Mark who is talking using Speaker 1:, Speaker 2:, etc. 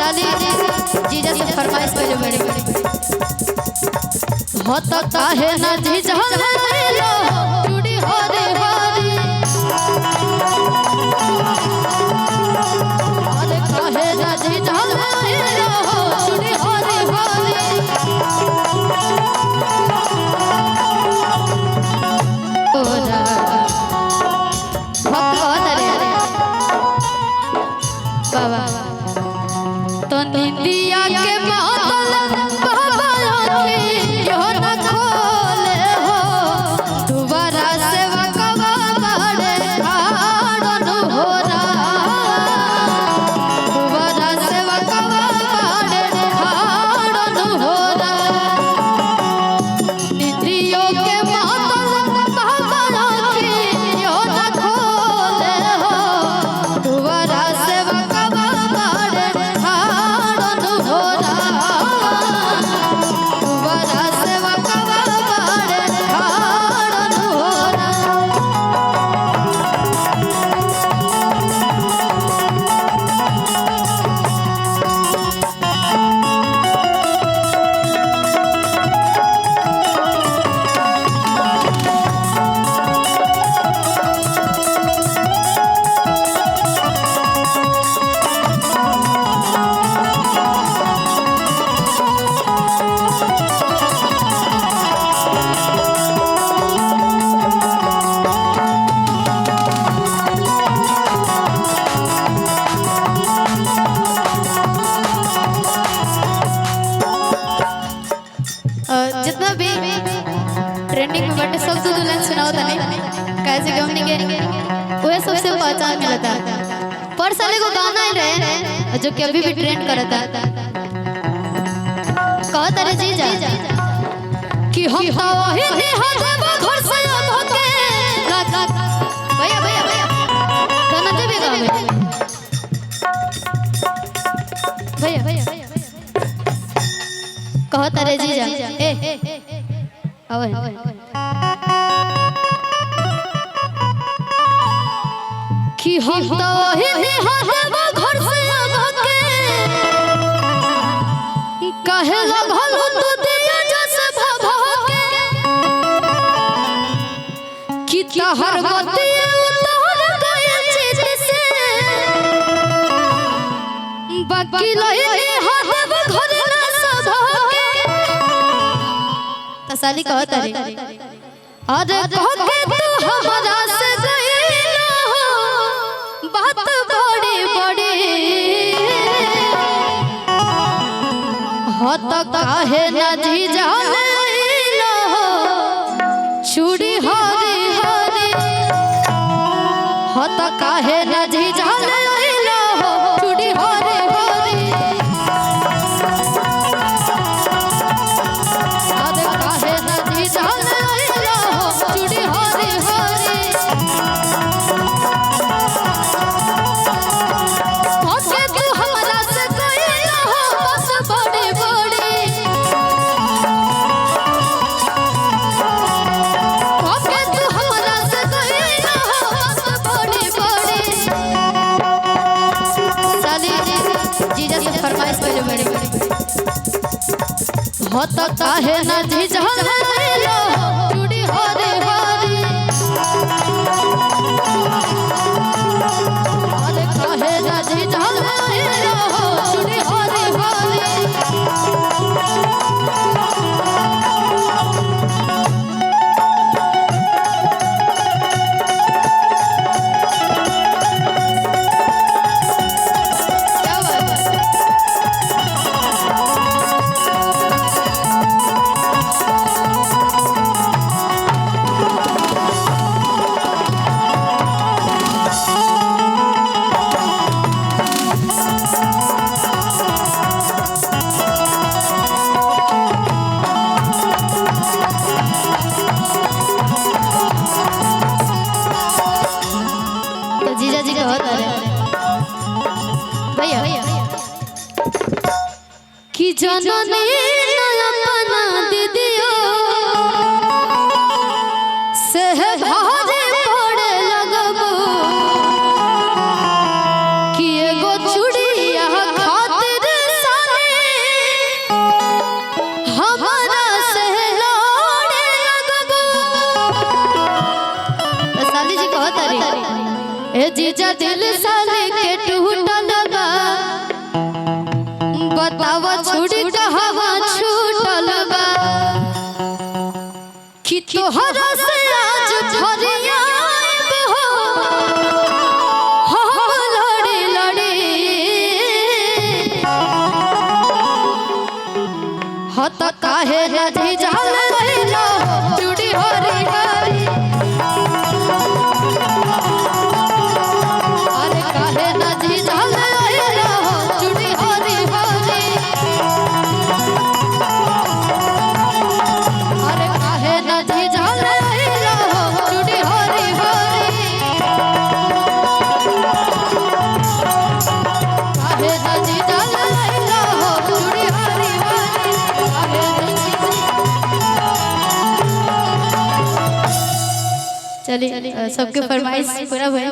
Speaker 1: साली जीजा से फरमाइश करे बड़े हो तो काहे ना जीजा लो चूड़ी हरे हरी अरे काहे ना जीजा लो चूड़ी हरे हरी ओरा भक्त रे बाबा तो निंदिया के बादल बाबा आँखें न खोले हो दोबारा से वकवा बड़े ठाड़न हो दोबारा से वकवा बड़े ठाड़न हो निंदियों के बादल बाबा आँखें न खोले हो दोबारा से वकवा जितना भी ट्रेंडिंग में बटे सब तो दुल्हन सुनाओ था नहीं कैसे कि हमने के वह सबसे पहचान मिला था पर साले को गाना ही रहे जो कि अभी भी ट्रेंड करता कहा तारे जीजा कि हम तो वही नहीं होते वो घर से अब होके भैया भैया भैया गाना दे भी गावे भैया भैया कहो तारे जीजा ए आवे कि हम तो वही नहीं होते वो घर से अब होके कहे लगल तू दिया जैसे भभके कि तहर मती उतार गए चित से बाकी लई होते वो घर ना सब साली कहत रे अरे कह के तू हमरा से गइलो बात बड़ी बड़ी हो तो काहे ना जीजा लो चूड़ी हरी हरी हो तो काहे ना जीजा लो चूड़ी हरी हरी चूड़ी हरी हरी होके तू हमरा से गइलो बस बड़ी बड़ी होके तू हमरा से गइलो बस बड़ी बड़ी साली जीजा से फरमाइश करे बड़ी हो तो काहे ना जीजा लो चूड़ी हरी हरी अरे काहे ना जीजा लो चूड़ी हरी हरी कि जननी अपना दीदियो से भारे पड़े लगबो कि एगो चूड़िया खातिर ए जीजा दिल साले के टूटल बा बतावा छुड़ी कहवा छूटल बा कि तोहरा से आज भरिया हत काहे नदी जाल लैला चूड़ी हरी हरी अरे काहे नदी जाल लैला चूड़ी हरी हरी अरे काहे नदी जाल लैला चूड़ी हरी हरी काहे नदी जाल लैला चूड़ी हरी हरी चलिए सबके फरमाइश पूरा हुआ।